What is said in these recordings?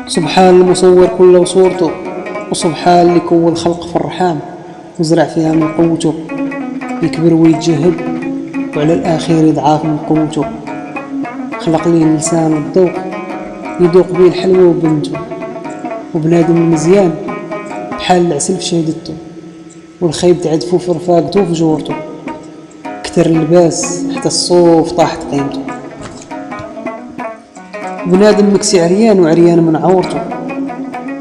سبحان المصور كله وصورته، وسبحان اللي كون الخلق في الرحام وزرع فيها من قوته، يكبر ويتجهد وعلى الآخير يضعاف من قوته. خلق ليه اللسان والذوق يذوق بيه الحلوى وبنته، وبنادم المزيان بحال العسل في شهدته، والخيب تعدفو في رفاقته وفي جورته. كتر اللباس حتى الصوف طاحت قيمته، بنادم مكسي عريان وعريان من عورته،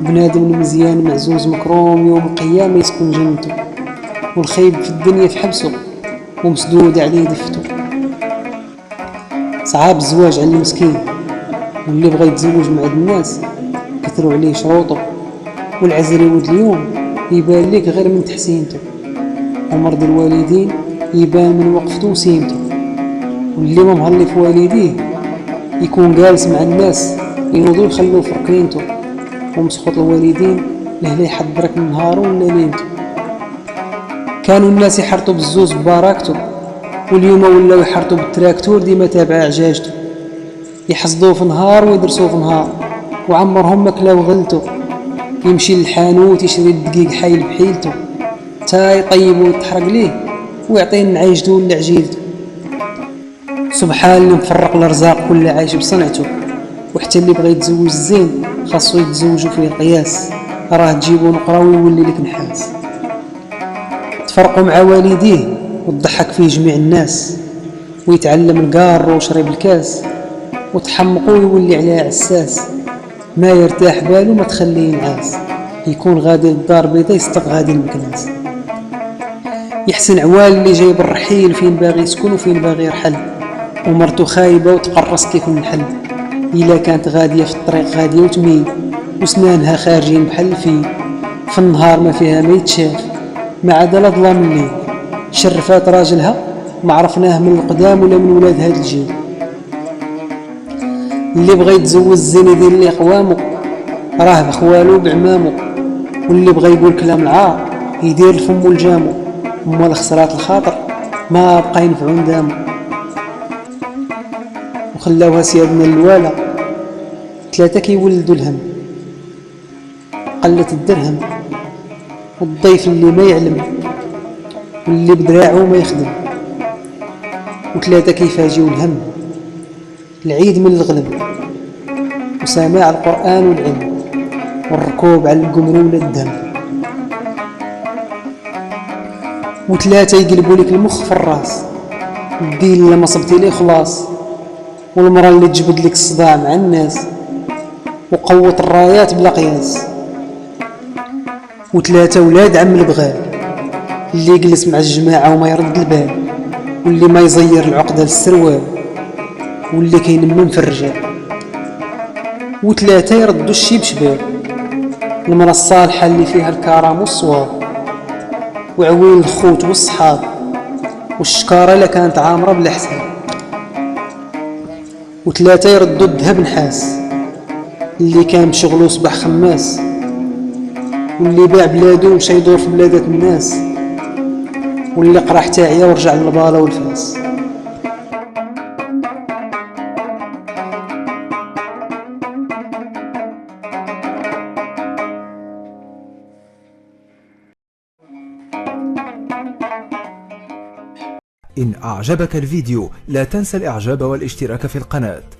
بنادم المزيان معزوز مكروم يوم القيامة يسكن جنته، والخيب في الدنيا في حبسه ومسدود عليه دفته. صعاب الزواج على المسكين، واللي بغى يتزوج مع الناس كثروا عليه شروطه، والعزري ولد اليوم يبان ليك غير من تحسينته، ومرض الوالدين يبان من وقفته وسيمته، واللي ما مهلي في والديه يكون جالس مع الناس ينوضوا يخلوه في ركنينته، ومسخط الوالدين لهلا يحضرك من نهاره ولا ليلته. كانوا الناس يحرطوا بالزوز ببراكته، واليوم ولاو يحرطوا بالتراكتور ديما تابع عجاجته، يحصدوه في نهار ويدرسوه في نهار، وعمرهم ما كلاو غلته. يمشي للحانوت يشري الدقيق حايل بحيلته، تا يطيب ويتحرق ليه ويعطينا عيشته ولا عجيلته. سبحان اللي مفرق الارزاق كل عايش بصنعته، وحتى اللي بغى يتزوج الزين خاصو يتزوجوا فيه قياس، راه تجيبو نقرا ويولي لك نحاس. تفرقوا مع والديه وتضحك فيه جميع الناس، ويتعلم القار وشرب الكاس، وتحمقوا يولي عليه عساس. ما يرتاح باله ما تخليه ينعاس، يكون غادي للدار بيضا يستق غادي المكناس. يحسن عوال اللي جايب الرحيل فين باغي يسكن وفين باغي يرحل، ومرتو خايبة وتقرص كيف النحل. إلا كانت غادية في الطريق غادية وتميل، وسنانها خارجين بحال الفيل. في النهار ما فيها ما يتشاف ما عدا لا ظلام الليل. شرفات راجلها ما عرفناه من القدام ولا من ولاد هاد الجيل. اللي بغى يتزوج الزين يدير ليه قوامو، راه بخوالو بعمامو، واللي بغى يقول كلام العار يدير لفمو الجامو. امال خسرات الخاطر ما بقى ينفعو ندامو، وخلاوها سيادنا الوالا ثلاثة كيولدوا الهم. قلة الدرهم والضيف اللي ما يعلم، واللي بدراعه ما يخدم، وثلاثة كيفاجيو الهم. العيد من الغلب وسماع القرآن والعلم، والركوب على القمر ولا الدم. وثلاثة يقلبوا لك المخ في الراس، الدين اللي ما صبتي ليه خلاص، والمرأة اللي تجبد لك الصداع مع الناس، وقوة الرايات بلا قياس. وثلاثة ولاد عم البغال، اللي يجلس مع الجماعة وما يرد البال، واللي ما يزير العقدة للسروال، واللي كينمم في الرجال. وثلاثة يردوا الشيب شباب، المرأة الصالحة اللي فيها الكرم والصواب، وعوين الخوت والصحاب، والشكارة اللي كانت عامرة بلا حساب. وثلاثة يردوا الذهب نحاس، اللي كان بشغله صباح خماس، واللي باع بلادو ومشى يدور في بلادات الناس، واللي قرا حتى عيا ورجع للبالة والفاس. إن أعجبك الفيديو لا تنسى الإعجاب والاشتراك في القناة.